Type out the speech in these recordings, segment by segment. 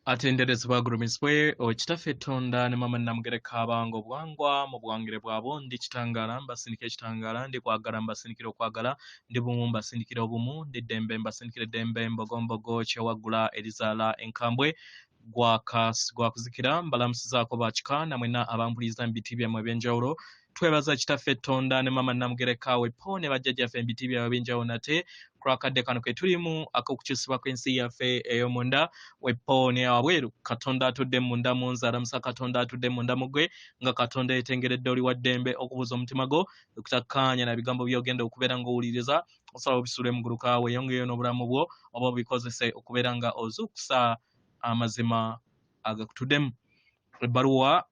atenderezebwa agulumisibwe okitaffe Tonda ne mama Namugereka abango obuwangwa mu buwangire bwabo ndi kitangala mbasindikira ekitangala ndi kwagala mbasindikira okwagala ndi bumu mbasindikira obumu ndi ddembe mbasindikira eddembe mbogombogo kyewaggula erizaala enkambwe gwakuzikira mbalamusizaako bakika namwena abampuliriza mu biti byammwe ebyenjawulo twebaza kitaffe Tonda ne mama Namugereka wepo ne bajjajjaffe mu biti byabwe ebyenjawulo nate kulwakadde kano ke tulimu ak'okukyusibwa kw'ensi yaffe ey'omunda wepo ne wabweru Katonda atudde munda mu nze alamusa Katonda atudde munda mu ggwe nga Katonda yetengeredde oli wa ddembe okubuuza omutima gwo okutakkaanya na bigambo by'ogenda okubeera ng'owuliriza osaba obisule mu ggulu kaawe yongeyo n'obulamu bwo oba obikozese okubeera nga ozuukusa amazima agakutuddemu. Ebbaluwa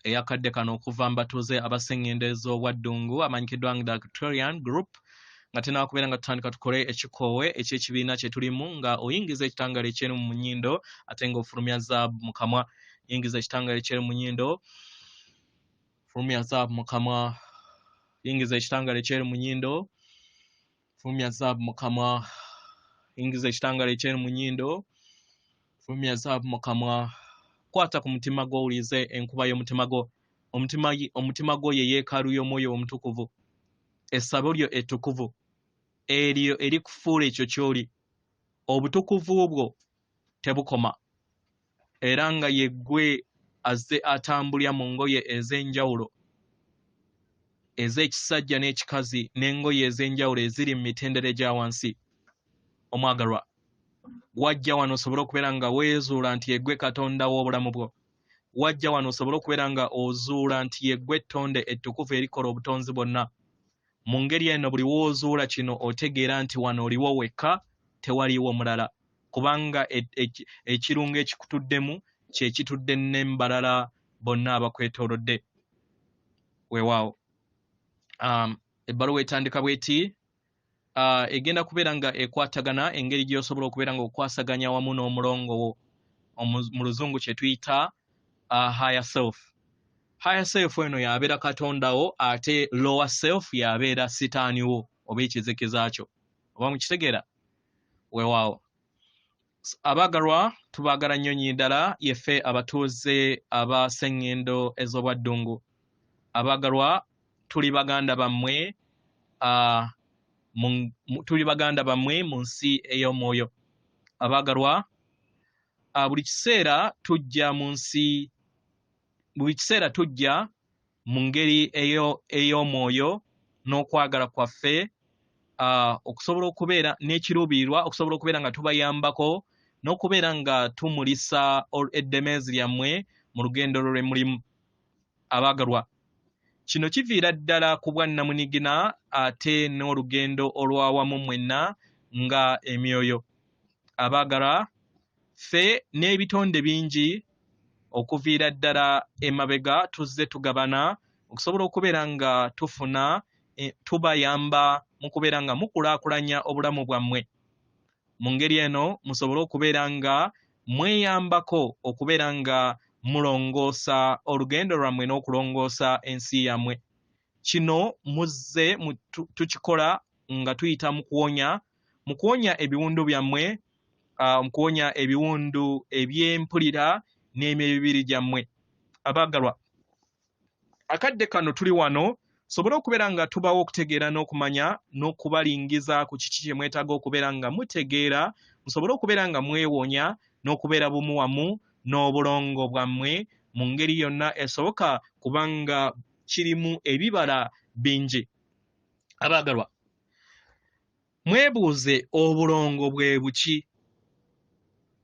eyakadde kano okuva mu batuuze Abasengendo ez'obwa Ddungu amanyikiddwa nga Victorian Group nga tenakubeera nga tutandika tukole ekikoowe eky'ekibiina kye tulimu nga oyingiza ekitangala ekyeru mu nnyindo ate nga ofulumya zaabu mu kamwa. Yingiza ekitangala ekyeru mu nnyindo fulumya zaabu mu kamwa. Yingiza ekitangala ekyeru mu nnyindo fulumya zaabu mu kamwa. Yingiza ekitangala ekyeru mu nnyindo fulumya zaabu mu kamwa. Kwata ku mutima gwo owulize enkuba y'omutima gwo. Omutima gwo ye yeekaalu y'omwoyo omutukuvu. Essabo lyo ettukuvu eryo erikufuula ekyo ky'oli. Obutukuvu bwo tebukoma era nga ye ggwe azze atambulya mu ngoye ez'enjawulo ez'ekisajja n'ekikazi n'engoye ez'enjawulo eziri mu mitendera egya wansi. Omwagalwa, wajja wano osobole okubeera nga weezuula nti ye ggwe Katonda w'obulamu bwo. Wajja wano osobole okubeera nga ozuula nti ye ggwe ettonde ettukuvu erikola obutonzi bwonna. Mu ngeri eno buli w'ozuula kino otegeera nti wano oliwo wekka tewaliiwo mulala kubanga ekirungo ekikutuddemu kye kitudde n'embalala bonna abakwetoolodde. Weewaawo. Ebbaluwa etandika bw'eti egenda kubeera nga ekwatagana engeri gy'osobola okubeera nga okwasaganya wamu n'omulongo wo mu luzungu kye tuyita higher self. Higher self eno yabeera Katonda wo ate lower self yabeera sitaani wo oba ekizikizza kyo. Oba mukitegeera? Weewaawo. Abaagalwa tubaagala nnyo nnyindala yeffe abatuuze Abasengendo ez'obwa Ddungu. Abaagalwa tuli baganda bammwe mu nsi ey'omwoyo. Abaagalwa buli kiseera tujja mu ngeri ey'omwoyo n'okwagala kwaffe okusobola okubeera n'ekiruubirirwa okusobola okubeera nga tubayambako n'okubeera nga tumulisa eddemeezi lyammwe mu lugendo lwe mulimu. Abaagalwa, kino kiviira ddala ku bwannamunigina ate n'olugendo olwawamu mwenna nga emyoyo. Abaagalwa, ffe n'ebitonde bingi okuviira ddala emabega tuzze tugabana okusobola okubeera nga tufuna tubayamba mu kubeera nga mukulaakulanya obulamu bwammwe. Mu ngeri eno musobole okubeera nga mweyambako okubeera nga mulongoosa olugendo lwammwe n'okulongoosa ensi yammwe. Kino muzze tukikola nga tuyita mu kuwonya ebiwundu byammwe, mu kuwonya ebiwundu eby'empulira n'emibiri gyammwe. Abaagalwa, akadde kano tuli wano sobole okubeera nga tubawo okutegeera n'okumanya n'okubalingiza ku kiki kye mwetaaga okubeera nga mutegeera musobole okubeera nga mwewonya n'okubeera bumu wamu n'obulongo bwammwe mu ngeri yonna esoboka kubanga kirimu ebibala bingi. Abaagalwa, mwebuuze obulongo bwe buki?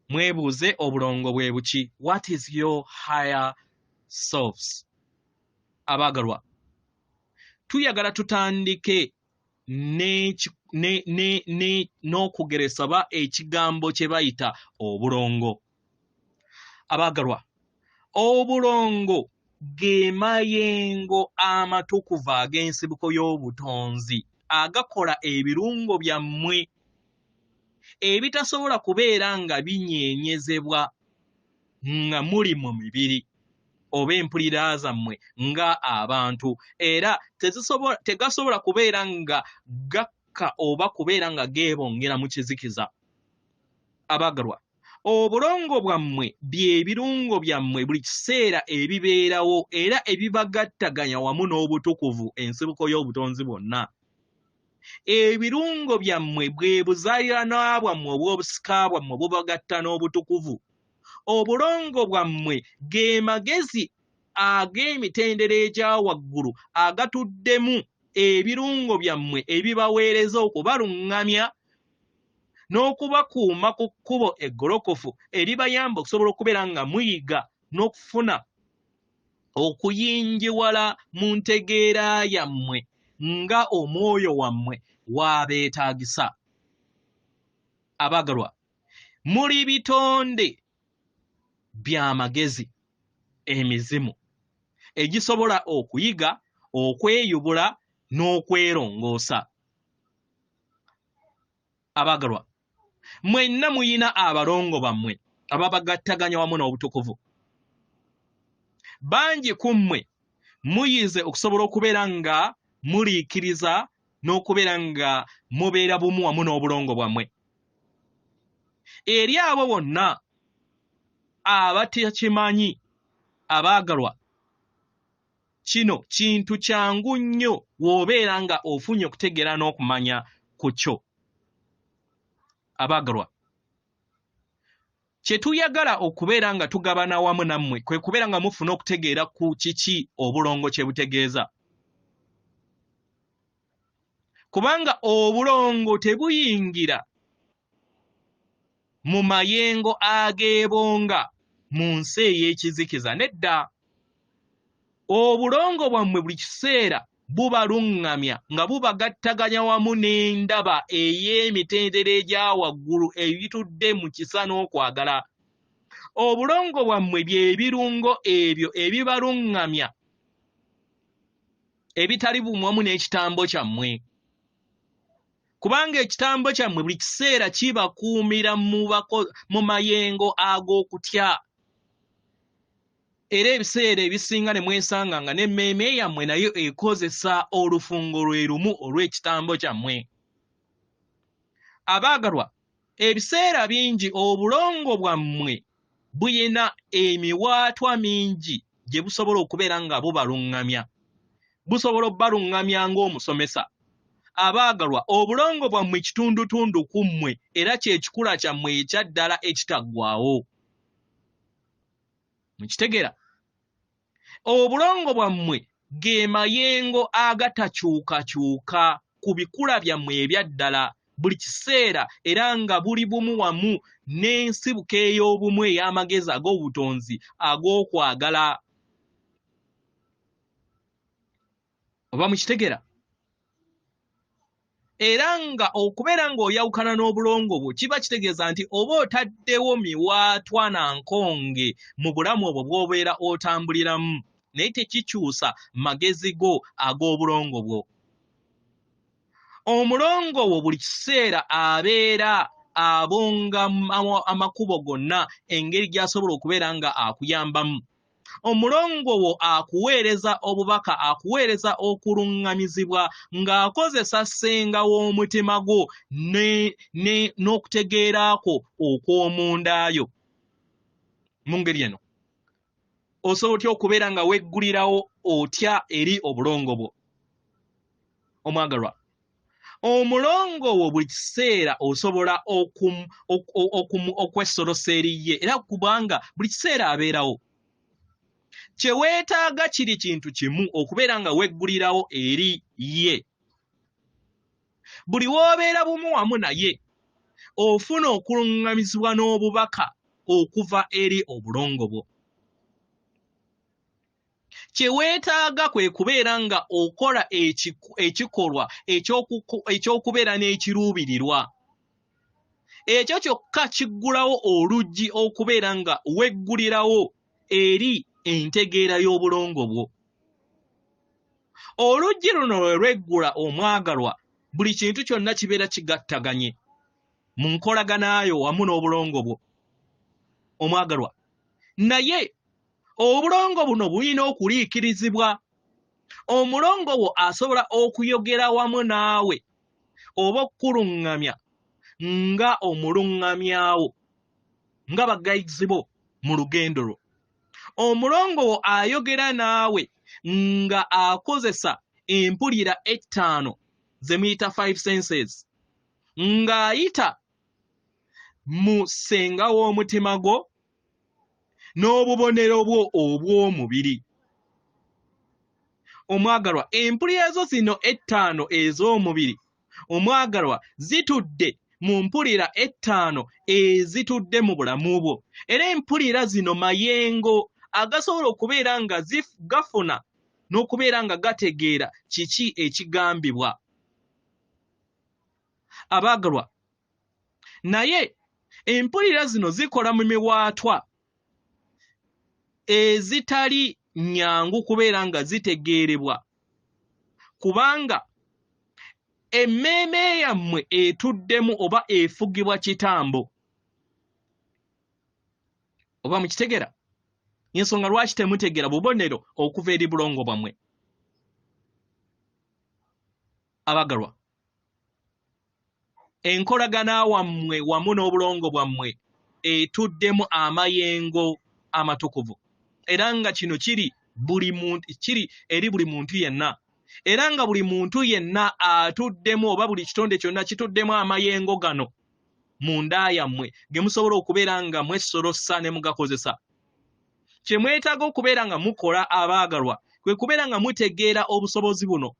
Mwebuuze obulongo bwe buki? What is your higher selves? Abaagalwa, tuyagala tutandike n'okugeresa ba ekigambo kye bayita obulongo. Abaagalwa, obulongo ge mayengo amatukuvu ag'ensibuko y'obutonzi agakola ebirungo byammwe ebitasobola kubeera nga binyeenyezebwa nga muli mu mibiri oba empulira zammwe nga abantu era tegasobola kubeera nga gakka oba kubeera nga geebongera mu kizikiza. Abaagalwa, Obulongo bwammwe by'ebirungo byammwe buli kiseera ebibeerawo era ebibagattaganya wamu n'obutukuvu ensibuko y'obutonzi bwonna. Ebirungo byammwe bwe buzaayirana bwammwe obw'obusika bwammwe bubagatta n'obutukuvu. Obulongo bwammwe ge magezi ag'emitendera egya waggulu agatuddemu ebirungo byammwe ebibaweereza okubaluŋŋamya n'okubakuuma ku kkubo eggolokofu eribayamba okusobola okubeera nga muyiga n'okufuna okuyingiwala mu ntegeera yammwe nga omwoyo wammwe waabeetaagisa. Abaagalwa, muli bitonde by'amagezi emizimu egisobola okuyiga, okweyubula n'okwerongoosa. Abaagalwa, mwenna muyina abalongo bammwe ababagattaganya wamu n'obutukuvu. Bangi ku mmwe muyize okusobola okubeera nga muliikiriza n'okubeera nga mubeera bumu wamu n'obulongo bwammwe. Eri abo bonna abatakimanyi, abaagalwa, kino kintu kyangu nnyo w'obeera nga ofunye okutegeera n'okumanya ku kyo. Abaagalwa, kye tuyagala okubeera nga tugabana wamu nammwe kwe kubeera nga mufuna okutegeera ku kiki obulongo kye butegeeza. Kubanga obulongo tebuyingira mu mayengo ag'ebonga mu nsi ey'ekizikiza, nedda. Obulongo bwammwe buli kiseera bubaluŋŋamya nga bubagattaganya wamu n'endaba ey'emitendera egya waggulu ebitudde mu kisa n'okwagala. Obulongo bwammwe by'ebirungo ebyo ebibaluŋŋamya ebitali bumu wamu n'ekitambo kyammwe. Kubanga ekitambo kyammwe buli kiseera kibakuumira mu mayengo ag'okutya. Era ebiseera ebisinga ne mwesanga nga n'emmeeme yammwe nayo ekozesa olufungo lwe lumu olw'ekitambo kyammwe. Abaagalwa, ebiseera bingi obulongo bwammwe buyina emiwaatwa mingi gye busobola okubeera nga bubaluŋŋamya. Busobola obbaluŋŋamya ng'omusomesa. Abaagalwa, obulongo bwammwe kitundutundu ku mmwe era kye kikula kyammwe ekya ddala ekitaggwaawo. Mukitegeera? Obulongo bwammwe ge mayengo agatakyukakyuka ku bikula byammwe ebya ddala buli kiseera era nga buli bumu wamu n'ensibuko ey'obumu ey'amagezi ag'obutonzi ag'okwagala. Oba mukitegeera? Era nga okubeera ng'oyawukana n'obulongo bwo kiba kitegeeza nti oba otaddewo miwaatwa na nkonge mu bulamu obwo bw'obeera otambuliramu, naye tekikyusa magezi go ag'obulongo bwo. Omulongo wo buli kiseera abeera abonga amakubo gonna engeri gy'asobola okubeera nga akuyambamu. Omulongo wo akuweereza obubaka, akuweereza okuluŋŋamizibwa ng'akozesa ssenga w'omutima gwo n'okutegeera kwo okw'omundaayo. Mu ngeri eno osobola otya okubeera nga weggulirawo otya eri obulongo bwo. Omwagalwa, omulongo wo buli kiseera osobola okwesolosa eri ye era kubanga buli kiseera abeerawo. Kye weetaaga kiri kintu kimu, okubeera nga weggulirawo eri ye. Buli w'obeera bumu wamu naye ofuna okuluŋŋamizibwa n'obubaka okuva eri obulongo bwo. Kye weetaaga kwe kubeera nga okola ekikolwa eky'okubeera n'ekiruubirirwa. Ekyo kyokka kiggulawo oluggi okubeera nga weggulirawo eri entegeera y'obulongo bwo. Oluggi luno lwe lweggula, omwagalwa, buli kintu kyonna kibeera kigattaganye mu nkolaganayo wamu n'obulongo bwo. Omwagalwa, naye obulongo buno bulina okuliikirizibwa. Omulongo wo asobola okuyogera wamu naawe oba okukuluŋŋamya nga omuluŋŋamyawo nga bagayizi bo mu lugendo lwo. Omulongo wo ayogera naawe nga akozesa empulira 5 ze muyita 5 senses, ng'ayita mu ssenga w'omutima gwo n'obubonero bwo obw'omubiri. Omwagalwa, empulira ezo zino 5 ez'omubiri, omwagalwa, zitudde mu mpulira 5 ezitudde mu bulamu bwo. Era empulira zino mayengo agasobola okubeera nga gafuna n'okubeera nga gategeera kiki ekigambibwa. Abaagalwa, naye empulira zino zikola mu miwaatwa ezitali nnyangu kubeera nga zitegeerebwa, kubanga emmeeme yammwe etuddemu oba efugibwa kitambo. Oba mukitegera? Ensonga lwaki temutegeera bubonero okuva eri bulongo bwammwe. Abagalwa, enkolagana wammwe wamu n'obulongo bwammwe etuddemu amayengo amatukuvu, era nga kino kiri eri buli muntu yenna, era nga buli muntu yenna atuddemu oba buli kitonde kyonna kituddemu amayengo gano mu nda yammwe ge musobola okubeera nga mwesolossa ne mugakozesa. Kye mwetaaga okubeera nga mukola abaagalwa kwe kubeera nga mutegeera obusobozi buno,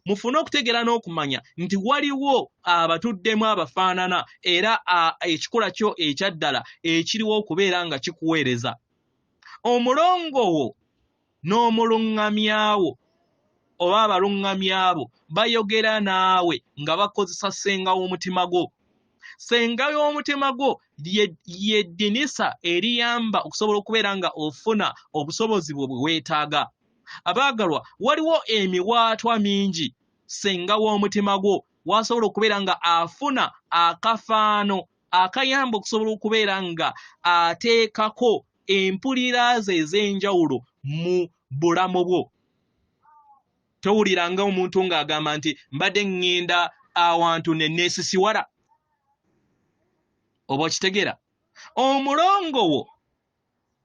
mufune okutegeera n'okumanya nti waliwo abatuddemu abafaanana era ekikola kyo ekyaddala ekiriwo okubeera nga kikuweereza. Omulongo wo n'omuluŋŋamyawo oba abaluŋŋamyabo bayogera naawe nga bakozesa ssenga w'omutima gwo. Ssenga y'omutima gwo ye ddinisa eriyamba okusobola okubeera nga ofuna obusobozi bwe weetaaga. Abaagalwa, waliwo emiwaatwa mingi ssenga w'omutima gwo wasobola okubeera nga afuna akafaano akayamba okusobola okubeera nga ateekako empulira ze ez'enjawulo mu bulamu bwo. Towuliranga omuntu ng'agamba nti mbadde ŋŋenda awantu ne neesisiwala. Oba okitegeera? Omulongo wo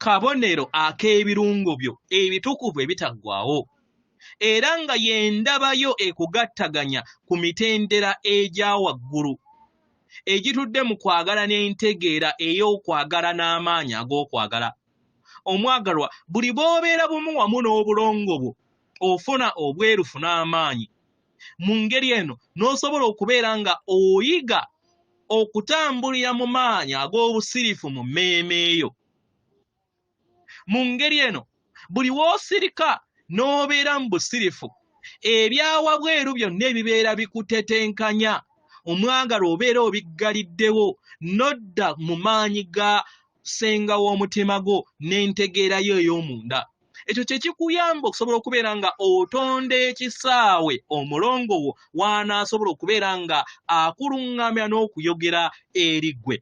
kabonero ak'ebirungo byo ebitukuvu ebitaggwaawo, era nga yendabayo ekugattaganya ku mitendera egya waggulu egitudde mu kwagala n'entegeera ey'okwagala n'amaanyi ag'okwagala. Omwagalwa, buli bw'obeera bumu wamu n'obulongo bwo ofuna obwerufu n'amaanyi. Mu ngeri eno n'osobola okubeera nga oyiga okutambulira mu maanyi ag'obusirifu mu mmeeme eyo. Mu ngeri eno buli w'osirika n'obeera mu busirifu, ebyawabweru byonna ebibeera bikutetenkanya, omwagalwa obeera obiggaliddewo n'odda mu maanyi ga ssenga w'omutima gwo n'entegeera yo ey'omunda. Ekyo kye kikuyamba okusobola okubeera nga otonda ekisaawe omulongo wo w'anaasobola okubeera nga akuluŋŋamya n'okuyogera eri ggwe.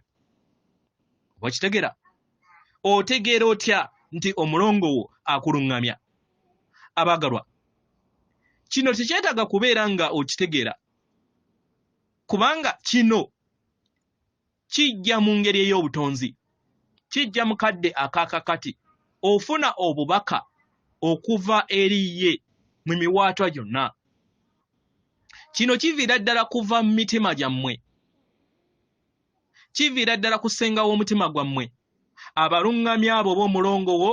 Wakitegera? Otegeera otya nti omulongo wo akuluŋŋamya? Abaagalwa, kino tekyetaaga kubeera nga okitegeera, kubanga kino kijja mu ngeri ey'obutonzi, kijja mu kadde akaakakati, ofuna obubaka okuva eri ye mu miwaatwa gyonna. Kino kiviira ddala kuva mu mitima gyammwe, kiviira ddala ku ssenga w'omutima gwammwe. Abaluŋŋamya abo b'omulongo wo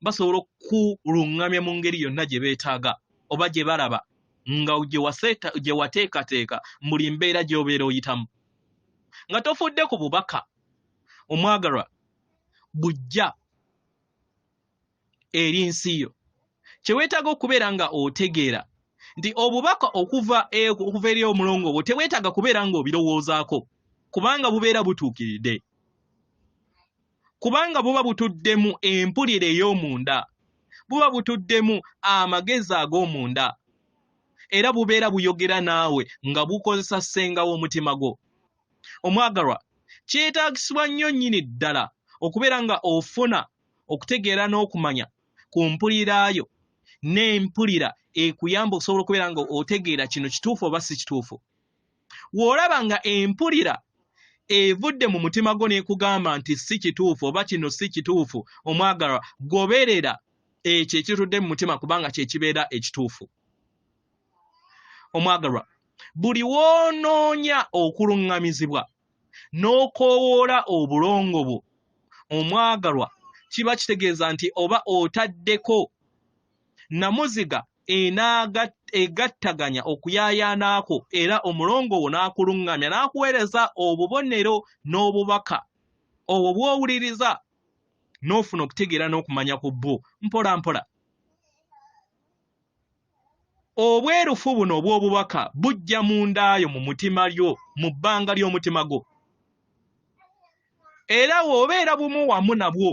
basobola okuluŋŋamya mu ngeri yonna gye beetaaga oba gye balaba nga gye wateekateeka mu buli mbeera gy'obeera oyitamu, nga tofudde ku bubaka omwagalwa bujja eri nsi yo. Kye weetaaga okubeera nga otegeera nti obubaka okuva eri omulongo wo teweetaaga kubeera nga obirowoozaako, kubanga bubeera butuukiridde, kubanga buba butuddemu empulira ey'omunda, buba butuddemu amagezi ag'omunda, era bubeera buyogera naawe nga bukozesa ssenga w'omutima gwo. Omwagalwa, kyetaagisibwa nnyo nnyini ddala okubeera nga ofuna okutegeera n'okumanya ku mpulira yo n'empulira ekuyamba okusobola okubeera nga otegeera kino kituufu oba si kituufu. W'olaba nga empulira evudde mu mutima gwo n'ekugamba nti si kituufu oba kino si kituufu, omwagalwa goberera ekyo ekitudde mu mutima kubanga kye kibeera ekituufu. Omwagalwa, buli woonoonya okuluŋŋamizibwa n'okoowoola obulongo bwo, omwagalwa, kiba kitegeeza nti oba otaddeko namuziga egattaganya okuyaayaanaako era omulongo wo n'akuluŋŋamya n'akuweereza obubonero n'obubaka obwo bw'owuliriza n'ofuna okutegeera n'okumanya ku bwo mpola mpola. Obwerufu buno obw'obubaka bujja mu ndaayo mu mutima lyo, mu bbanga ly'omutima gwo, era w'obeera bumu wamu nabwo,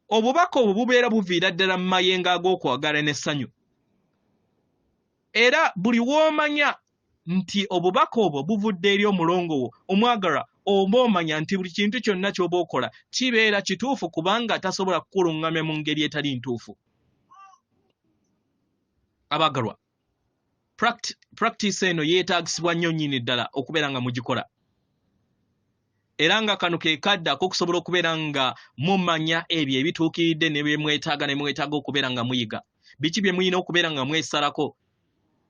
obubaka obwo bubeera buviira ddala mu mayengo ag'okwagala n'essanyu. Era buli w'omanya nti obubaka obwo buvudde eri omulongo wo, omwagalwa, oba omanya nti buli kintu kyonna ky'oba okola kibeera kituufu kubanga tasobola kukuluŋŋamya mu ngeri etali ntuufu. Abagalwa, practice eno yeetaagisibwa nnyo nnyini ddala okubeera nga mugikola. Era nga kano ke kadde ak'okusobola okubeera nga mumanya ebyo ebituukiridde ne bye mwetaaga okubeera nga muyiga. Biki bye muyina okubeera nga mwesalako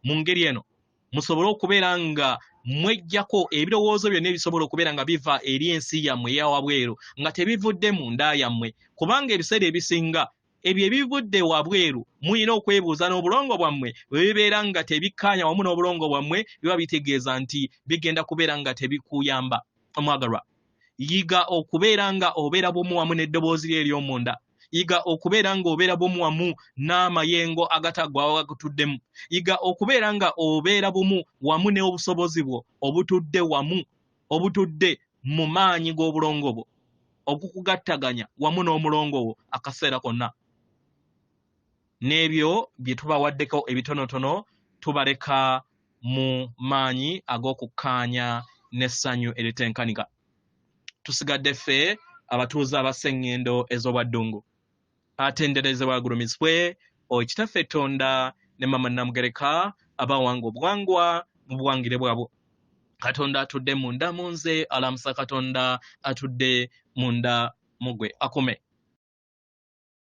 mu ngeri eno musobole okubeera nga mweggyako ebirowoozo byonna ebisobola okubeera nga biva eri ensi yammwe eyawabweru nga tebivudde mu nda yammwe, kubanga ebiseera ebisinga ebyo ebivudde wabweru muyina okwebuuza n'obulongo bwammwe bwe bibeera nga tebikkaanya wamu n'obulongo bwammwe biba bitegeeza nti bigenda kubeera nga tebikuyamba. Omwagalwa, yiga okubeera nga obeera bumu wamu n'eddoboozi lye ery'omunda. Yiga okubeera nga obeera bumu wamu n'amayengo agataggwaawo agakutuddemu. Yiga okubeera nga obeera bumu wamu n'obusobozi bwo obutudde wamu, obutudde mu maanyi g'obulongo bwo okukugattaganya wamu n'omulongo wo akaseera konna. N'ebyo bye tubawaddeko ebitonotono tubaleka mu maanyi ag'okukkaanya n'essanyu eritenkanika. Tusigadde ffe abatuuze abasengendo ez'obwa Ddungu. Atenderezebwa agulumizibwe Kitaffe Tonda ne Mama Namugereka abawanga obuwangwa mu buwangire bwabwo. Katonda atudde munda mu nze, alamusa Katonda atudde munda mu gwe. Akume.